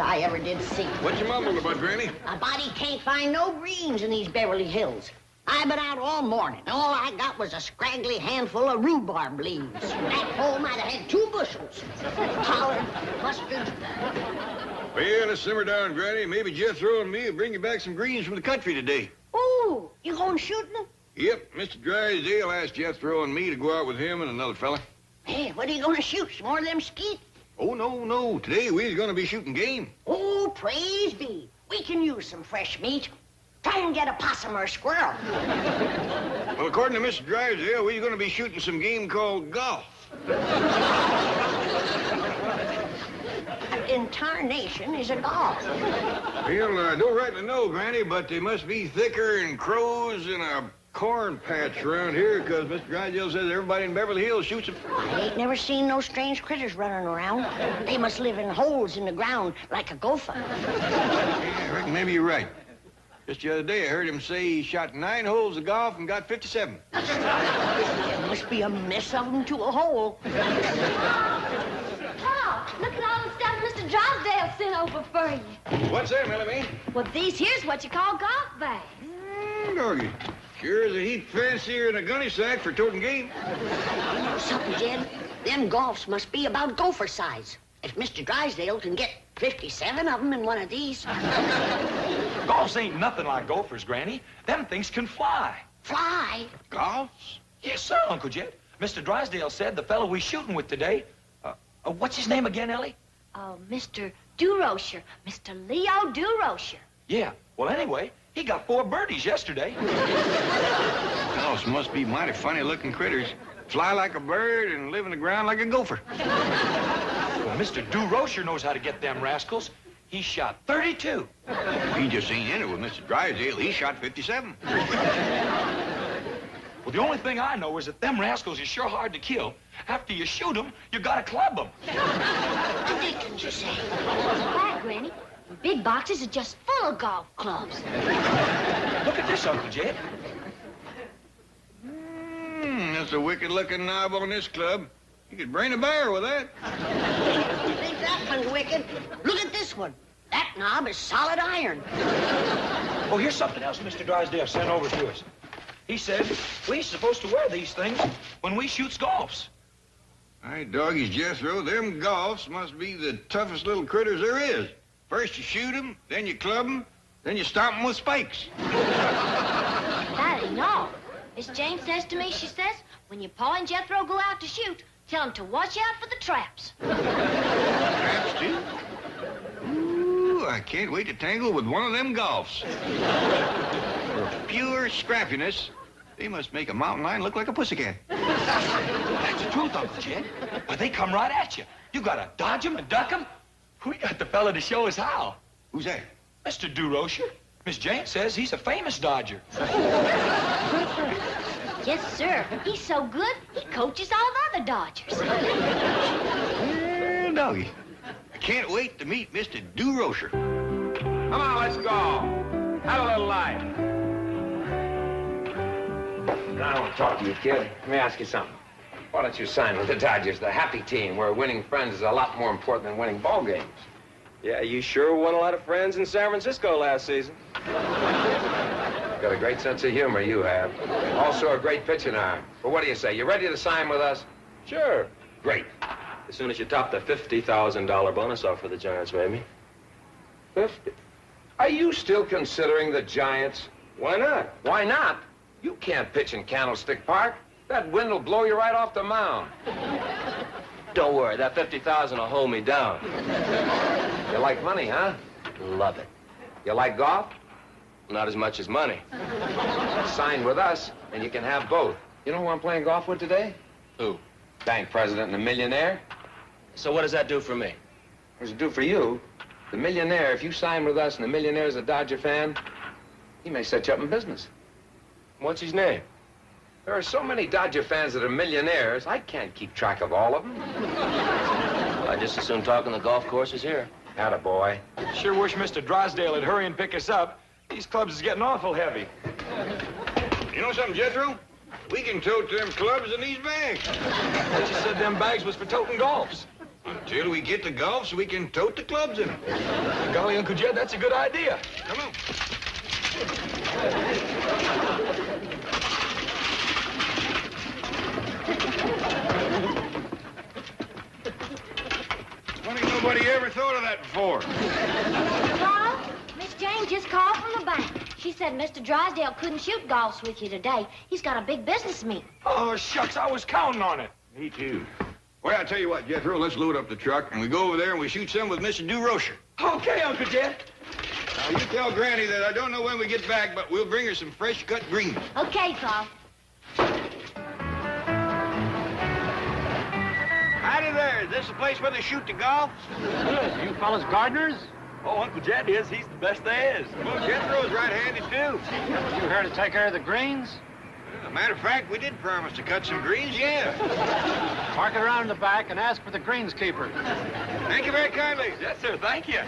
I ever did see. What you mumbling about, Granny? A body can't find no greens in these Beverly Hills. I've been out all morning. All I got was a scraggly handful of rhubarb leaves. That hole might have had 2 bushels. Collard, mustard. Well, let's simmer down, Granny. Maybe Jethro and me will bring you back some greens from the country today. Ooh, you going shooting? Yep, Mr. Drysdale asked Jethro and me to go out with him and another fella. Hey, what are you going to shoot? Some more of them skeet? Oh, no. Today we're going to be shooting game. Oh, praise be. We can use some fresh meat. Try and get a possum or a squirrel. Well, according to Mr. Drysdale, we're going to be shooting some game called golf. Intarnation is a golf. Well, I don't rightly know, Granny, but they must be thicker than crows in a corn patch around here, because Mr. Drysdale says everybody in Beverly Hills shoots them. I ain't never seen no strange critters running around. They must live in holes in the ground like a gopher. Yeah, I reckon maybe you're right. Just the other day, I heard him say he shot 9 holes of golf and got 57. There must be a mess of them to a hole. Paul, look at all the stuff Mr. Drysdale sent over for you. What's that, Melanie? Well, these here's what you call golf bags. Doggy. Sure is a heap fancier than a gunny sack for toting game. You know something, Jed? Them golfs must be about gopher size. If Mr. Drysdale can get 57 of them in one of these. Golfs ain't nothing like gophers, Granny. Them things can fly. Fly? Golfs? Yes, sir, Uncle Jed. Mr. Drysdale said the fellow we're shooting with today, what's his name again, Ellie? Mr. Durocher. Mr. Leo Durocher. Yeah, well, anyway, he got 4 birdies yesterday. Golfs must be mighty funny-looking critters. Fly like a bird and live in the ground like a gopher. Well, Mr. Durocher knows how to get them rascals. He shot 32. He just ain't in it with Mr. Drysdale. He shot 57. Well, the only thing I know is that them rascals is sure hard to kill. After you shoot them, you gotta club them. What did you say? Why, Granny? The big boxes are just full of golf clubs. Look at this, Uncle Jed. That's a wicked-looking knob on this club. You could brain a bear with that. You think that one's wicked? Look at this one. That knob is solid iron. Oh, here's something else Mr. Drysdale sent over to us. He said we're supposed to wear these things when we shoots golfs. Hey, doggies, Jethro, them golfs must be the toughest little critters there is. First you shoot them, then you club them, then you stomp them with spikes. That ain't all. Miss Jane says to me, she says, when your Pa and Jethro go out to shoot, tell them to watch out for the traps. Traps, too? Ooh, I can't wait to tangle with one of them golfs. For pure scrappiness, they must make a mountain lion look like a pussycat. That's the truth, Uncle Jed. Why, they come right at you. You gotta dodge them and duck them. We got the fella to show us how. Who's that? Mr. Durocher. Miss Jane says he's a famous dodger. Yes, sir. He's so good, he coaches all the other dodgers. Well, doggy, I can't wait to meet Mr. Durocher. Come on, let's go. Have a little life. I want to talk to you, kid. Let me ask you something. Why don't you sign with the Dodgers, the happy team, where winning friends is a lot more important than winning ball games? Yeah, you sure won a lot of friends in San Francisco last season. Got a great sense of humor, you have. Also a great pitching arm. But what do you say? You ready to sign with us? Sure. Great. As soon as you top the $50,000 bonus offer the Giants made me. 50. Are you still considering the Giants? Why not? Why not? You can't pitch in Candlestick Park. That wind will blow you right off the mound. Don't worry, that $50,000 will hold me down. You like money, huh? Love it. You like golf? Not as much as money. Sign with us, and you can have both. You know who I'm playing golf with today? Who? Bank president and a millionaire. So what does that do for me? What does it do for you? The millionaire, if you sign with us and the millionaire's a Dodger fan, he may set you up in business. What's his name? There are so many Dodger fans that are millionaires, I can't keep track of all of them. I just as soon talk on the golf courses here. Attaboy. Sure wish Mr. Drysdale would hurry and pick us up. These clubs is getting awful heavy. You know something, Jethro? We can tote them clubs in these bags. But you said them bags was for toting golfs. Until we get the golf so we can tote the clubs in them. Golly, Uncle Jed, that's a good idea. Come on. Funny nobody ever thought of that before. Paul, Miss Jane just called from the bank. She said Mr. Drysdale couldn't shoot golfs with you today. He's got a big business meeting. Oh, shucks, I was counting on it. Me too. Well, I'll tell you what, Jethro, let's load up the truck and we go over there and we shoot some with Mr. Durocher. Okay, Uncle Jed. Now, you tell Granny that I don't know when we get back, but we'll bring her some fresh cut greens. Okay, Paul. Howdy there. Is this the place where they shoot the golf? Good. You fellas gardeners? Oh, Uncle Jed is. He's the best there is. Well, Jethro's right-handed, too. You here to take care of the greens? As a matter of fact, we did promise to cut some greens, yeah. Park it around in the back and ask for the greenskeeper. Thank you very kindly. Yes, sir. Thank you.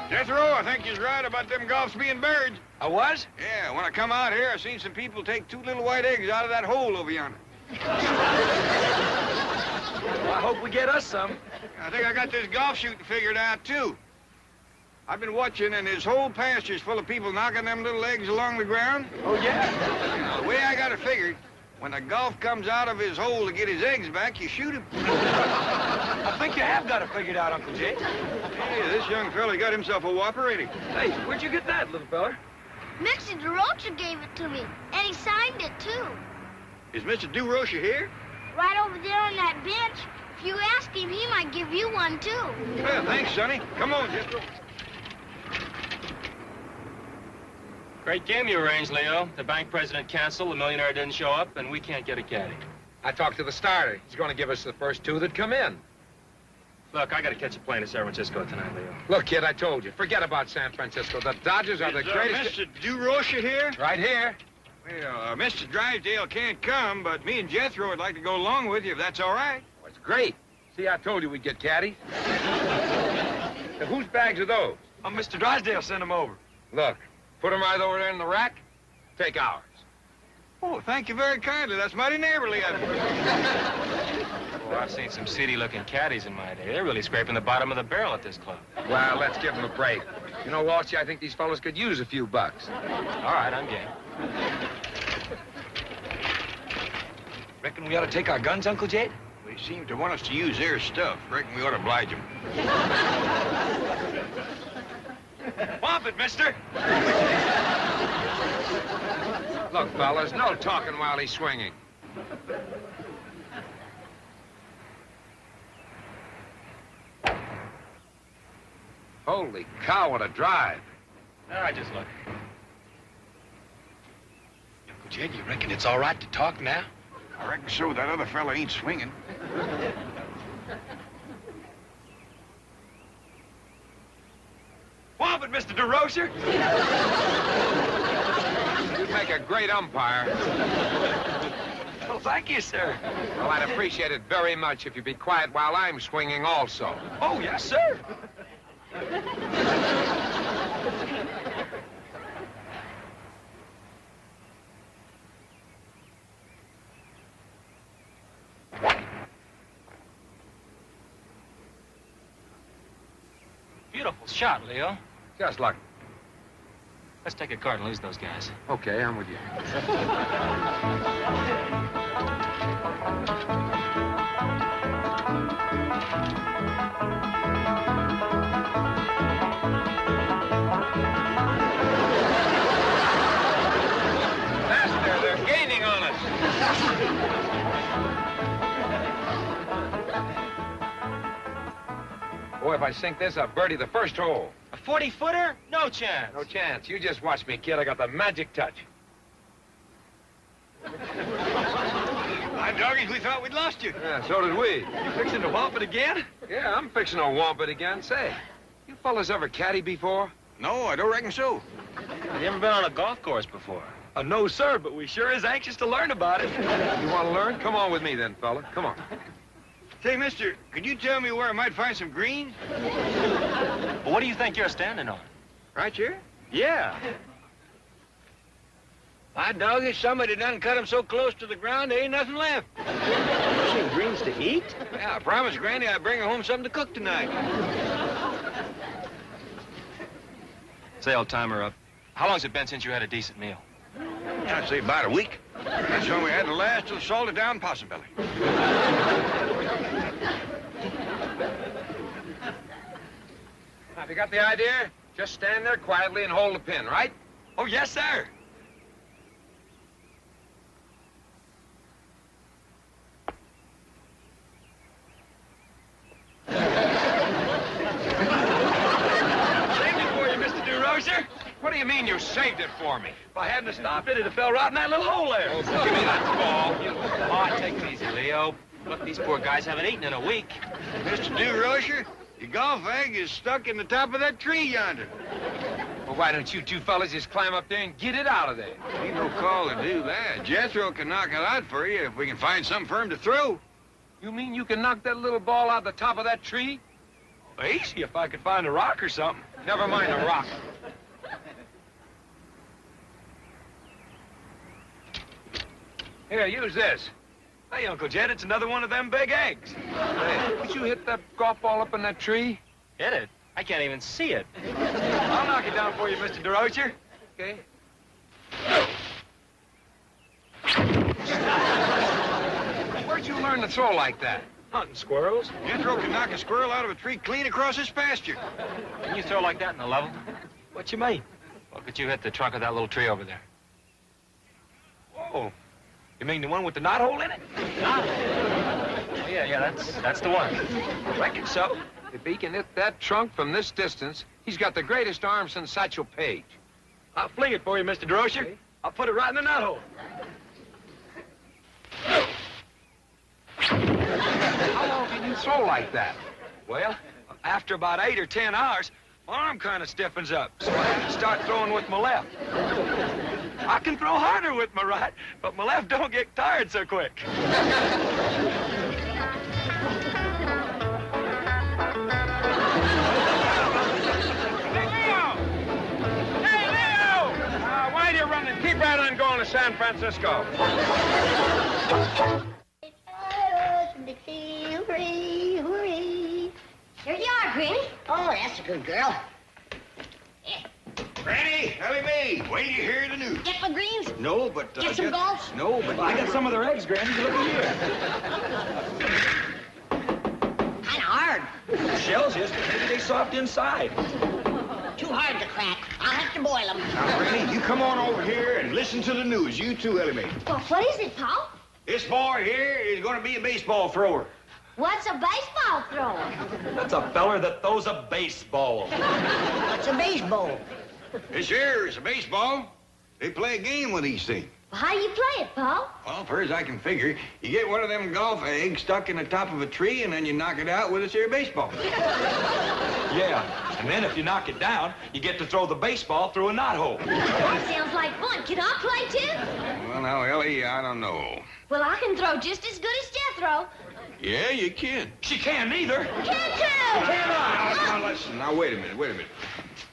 Jethro, I think you're right about them golfs being buried. I was? Yeah, when I come out here, I seen some people take 2 little white eggs out of that hole over yonder. Well, I hope we get us some. I think I got this golf shooting figured out, too. I've been watching, and his whole pasture's full of people knocking them little eggs along the ground. Oh, yeah? Now, the way I got it figured, when a golf comes out of his hole to get his eggs back, you shoot him. I think you have got it figured out, Uncle Jed. Hey, this young fella got himself a whopper, ain't he? Hey, where'd you get that, little fella? Mr. Durocher gave it to me, and he signed it, too. Is Mr. Durocher here? Right over there on that bench. If you ask him, he might give you one, too. Well, thanks, Sonny. Come on, Jethro. Great game you arranged, Leo. The bank president canceled, the millionaire didn't show up, and we can't get a caddy. I talked to the starter. He's going to give us the first 2 that come in. Look, I got to catch a plane to San Francisco tonight, Leo. Look, kid, I told you. Forget about San Francisco. The Dodgers are the greatest... Mr. Durocher here? Right here. Well, Mr. Drysdale can't come, but me and Jethro would like to go along with you, if that's all right. Oh, it's great. See, I told you we'd get caddies. Now, whose bags are those? Oh, Mr. Drysdale sent them over. Look, put them right over there in the rack. Take ours. Oh, thank you very kindly. That's mighty neighborly of you. Oh, I've seen some seedy-looking caddies in my day. They're really scraping the bottom of the barrel at this club. Well, let's give them a break. You know, Walshy, I think these fellas could use a few bucks. All right, I'm game. Reckon we ought to take our guns, Uncle Jed? They seem to want us to use their stuff. Reckon we ought to oblige them. Bump it, mister. Look, fellas, no talking while he's swinging. Holy cow, what a drive. All right, just look. Uncle Jed, you reckon it's all right to talk now? I reckon so. That other fella ain't swinging. Bump it, Mr. Durocher. You'd make a great umpire. Well, thank you, sir. Well, I'd appreciate it very much if you'd be quiet while I'm swinging also. Oh, yes, sir. Beautiful shot, Leo. Just luck. Let's take a cart and lose those guys. Okay, I'm with you. Master, they're gaining on us. Boy, if I sink this, I'll birdie the first hole. A 40-footer? No chance. No chance. You just watch me, kid. I got the magic touch. My doggies, we thought we'd lost you. Yeah, so did we. You fixing to bump it again? Yeah, I'm fixing to whomp it again. Say, you fellas ever caddy before? No, I don't reckon so. Have you ever been on a golf course before? No, sir, but we sure is anxious to learn about it. You want to learn? Come on with me then, fella. Come on. Say, mister, could you tell me where I might find some greens? Well, what do you think you're standing on? Right here? Yeah. My dog, if somebody done cut him so close to the ground, there ain't nothing left. Some greens to eat? Yeah, I promised Granny I'd bring her home something to cook tonight. Say, old timer up. How long's it been since you had a decent meal? I'd say about a week. That's when we had the last of the salted down possum belly. Have you got the idea? Just stand there quietly and hold the pin, right? Oh, yes, sir. Saved it for you, Mr. Durocher. What do you mean you saved it for me? If I hadn't have stopped it, it'd have fell right in that little hole there. Oh, give me that ball. Come on, take it easy, Leo. Look, these poor guys haven't eaten in a week. Mr. Durocher, your golf egg is stuck in the top of that tree yonder. Well, why don't you two fellas just climb up there and get it out of there? Ain't no call to do that. Jethro can knock it out for you if we can find something for him to throw. You mean you can knock that little ball out of the top of that tree? Easy if I could find a rock or something. Never mind a rock. Here, use this. Hey, Uncle Jed, it's another one of them big eggs. Hey, could you hit that golf ball up in that tree? Hit it? I can't even see it. I'll knock it down for you, Mr. Durocher. Okay. Where'd you learn to throw like that? Hunting squirrels. Jethro can knock a squirrel out of a tree clean across his pasture. Can you throw like that in the level? What you mean? Well, could you hit the trunk of that little tree over there? Whoa. You mean the one with the knothole in it? Oh, yeah, that's the one. Reckon so. If he can hit that trunk from this distance, he's got the greatest arm since Satchel Paige. I'll fling it for you, Mr. Durocher. Okay. I'll put it right in the knothole. How long can you throw like that? Well, after about 8 or 10 hours, my arm kind of stiffens up, so I have to start throwing with my left. I can throw harder with my right, but my left don't get tired so quick. Why do you run and keep right on going to San Francisco? Here you are, Granny. Oh, that's a good girl. Granny, Ellie Mae, wait till you hear the news. Get my greens? No, but... Get some golfs? No, but... I got some of their eggs, Granny. Look at here. Kind of hard. Shells, yes, but maybe they soft inside. Too hard to crack. I'll have to boil them. Now, Granny, you come on over here and listen to the news. You too, Ellie Mae. Well, what is it, Paul? This boy here is going to be a baseball thrower. What's a baseball thrower? That's a feller that throws a baseball. What's a baseball? This here is a baseball. They play a game with these things. Well, how do you play it, Paul? Well, far as I can figure, you get one of them golf eggs stuck in the top of a tree, and then you knock it out with this here baseball. Yeah, and then if you knock it down, you get to throw the baseball through a knothole. That sounds like fun. Can I play, too? Well, now, Ellie, I don't know. Well, I can throw just as good as Jethro. Yeah, you can. She can't either. Can too! Now, listen. Now, wait a minute.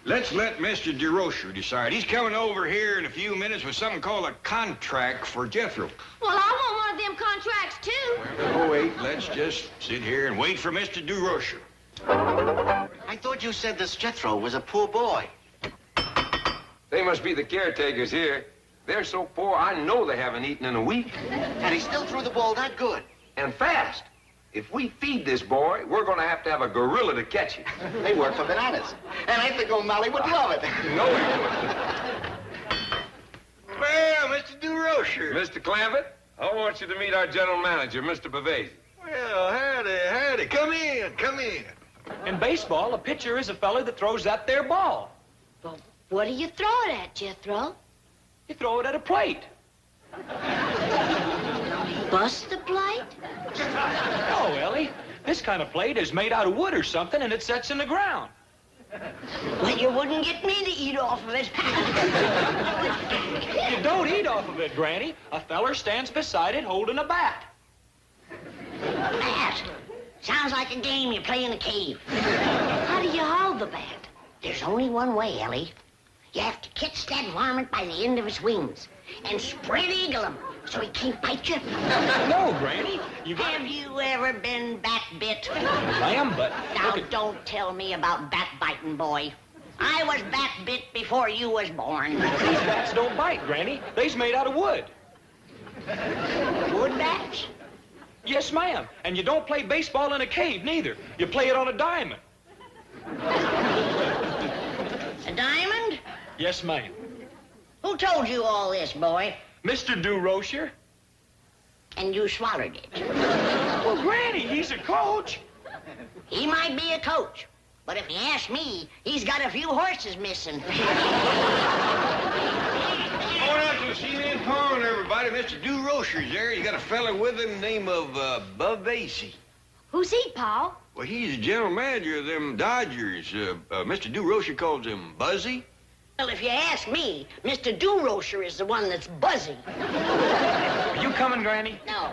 Let's let Mr. Durocher decide. He's coming over here in a few minutes with something called a contract for Jethro. Well, I want one of them contracts, too. Oh, wait. Let's just sit here and wait for Mr. Durocher. I thought you said this Jethro was a poor boy. They must be the caretakers here. They're so poor, I know they haven't eaten in a week. And he still threw the ball that good. And fast. If we feed this boy, we're going to have a gorilla to catch him. They work for bananas. And I think old Molly would love it. No, he wouldn't. Well, Mr. Durocher. Mr. Clampett, I want you to meet our general manager, Mr. Pavese. Well, howdy. Come in. In baseball, a pitcher is a fella that throws that there ball. Well, what do you throw it at, Jethro? You throw it at a plate. Bust the plate? No, Ellie. This kind of plate is made out of wood or something, and it sets in the ground. Well, you wouldn't get me to eat off of it. You don't eat off of it, Granny. A feller stands beside it holding a bat. Bat? Sounds like a game you play in a cave. How do you hold the bat? There's only one way, Ellie. You have to catch that varmint by the end of its wings and spread eagle him so he can't bite you. No, Granny. Have you ever been bat bit? I am, but... Now, don't tell me about bat biting, boy. I was bat bit before you was born. These bats don't bite, Granny. They's made out of wood. Wood bats? Yes, ma'am. And you don't play baseball in a cave, neither. You play it on a diamond. A diamond? Yes, ma'am. Who told you all this, boy? Mr. Durocher. And you swallowed it. Well, Granny, he's a coach. He might be a coach, but if you ask me, he's got a few horses missing. Going out to see me in pond, everybody. Mr. Durocher's there. He's got a fella with him named Bavasi. Who's he, Paul? Well, he's the general manager of them Dodgers. Mr. Durocher calls him Buzzy. Well, if you ask me, Mr. Durocher is the one that's buzzy. Are you coming, Granny? No,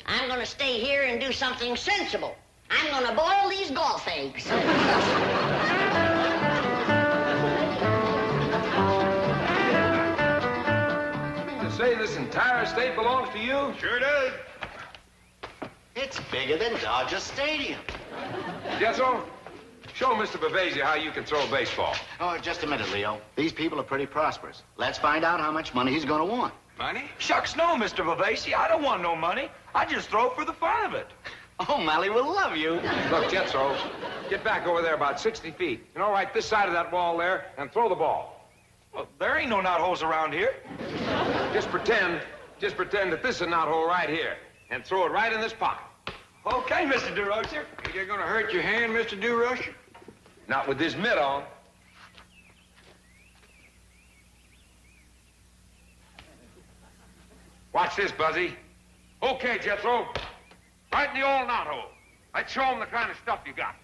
I'm gonna stay here and do something sensible. I'm gonna boil these golf eggs. To say this entire estate belongs to you? Sure does. It's bigger than Dodger Stadium. Jethro, show Mr. Bavasi how you can throw a baseball. Oh, just a minute, Leo. These people are pretty prosperous. Let's find out how much money he's going to want. Money? Shucks, no, Mr. Bavasi. I don't want no money. I just throw for the fun of it. Oh, Mally will love you. Look, Jethro, get back over there about 60 feet. You know, right this side of that wall there, and throw the ball. Well, there ain't no knotholes around here. Just pretend that this is a knothole right here, and throw it right in this pocket. Okay, Mr. Durocher. You're gonna hurt your hand, Mr. Durocher? Not with this mitt on. Watch this, Buzzy. Okay, Jethro. Right in the old knothole. Let's show him the kind of stuff you got.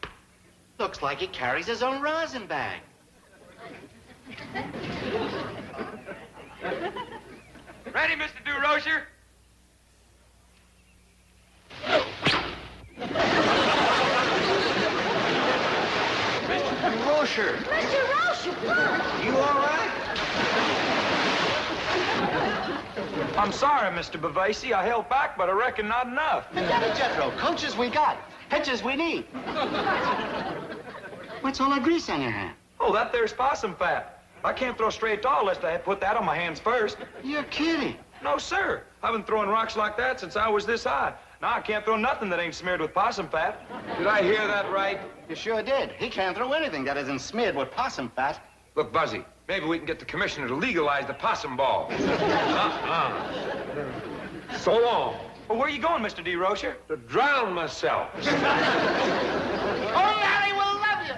Looks like he carries his own rosin bag. Ready, Mr. Durocher? Mr. Durocher. Mr. Rocher, look! You all right? I'm sorry, Mr. Bavasi. I held back, but I reckon not enough. Jethro, coaches we got. Pitches we need. What's all that grease on your hand? Oh, that there's possum fat. I can't throw straight tall unless I put that on my hands first. You're kidding. No, sir. I've been throwing rocks like that since I was this high. Now I can't throw nothing that ain't smeared with possum fat. Did I hear that right? You sure did. He can't throw anything that isn't smeared with possum fat. Look, Buzzy, maybe we can get the commissioner to legalize the possum ball. So long. Well, where are you going, Mr. Durocher? To drown myself. Oh, Larry will love you.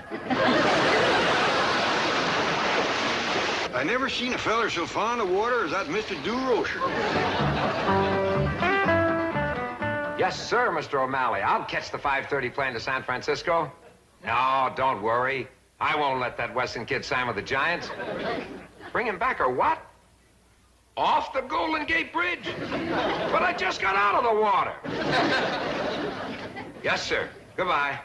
I never seen a feller so fond of water as that Mr. Durocher. Yes, sir, Mr. O'Malley. I'll catch the 5:30 plane to San Francisco. No, don't worry. I won't let that Weston kid sign with the Giants. Bring him back or what? Off the Golden Gate Bridge? But I just got out of the water. Yes, sir. Goodbye.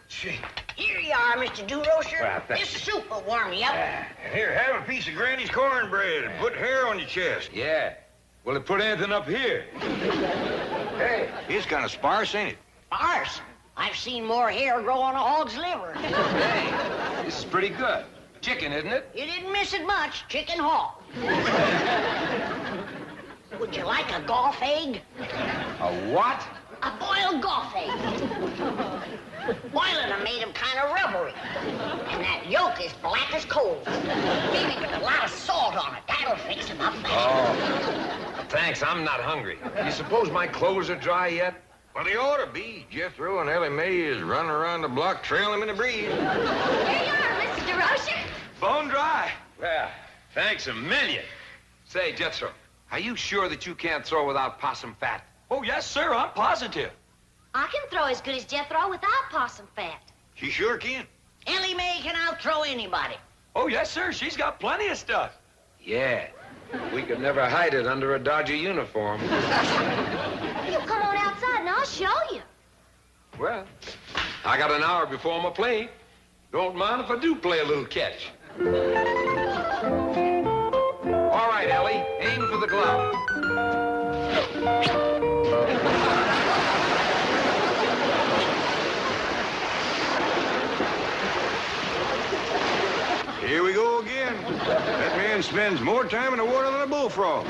Gee. Here you are, Mr. Durocher. Well, This soup will warm you up. Here, have a piece of Granny's cornbread and put hair on your chest. Yeah. Will it put anything up here? Hey. It's kind of sparse, ain't it? Arse. I've seen more hair grow on a hog's liver. Hey, this is pretty good. Chicken, isn't it? You didn't miss it much. Chicken hog. Would you like a golf egg? A what? A boiled golf egg. Boiling them made them kind of rubbery. And that yolk is black as coal. Maybe put a lot of salt on it. That'll fix them up better. Oh, thanks. I'm not hungry. You suppose my clothes are dry yet? Well, they ought to be. Jethro and Ellie Mae is running around the block trailing them in the breeze. Here you are, Mr. Durocher. Bone dry. Well, thanks a million. Say, Jethro, are you sure that you can't throw without possum fat? Oh, yes, sir. I'm positive. I can throw as good as Jethro without possum fat. She sure can. Ellie Mae can outthrow anybody. Oh, yes, sir. She's got plenty of stuff. Yeah. We could never hide it under a Dodger uniform. You come on outside and I'll show you. Well, I got an hour before my plane. Don't mind if I do play a little catch. That man spends more time in the water than a bullfrog.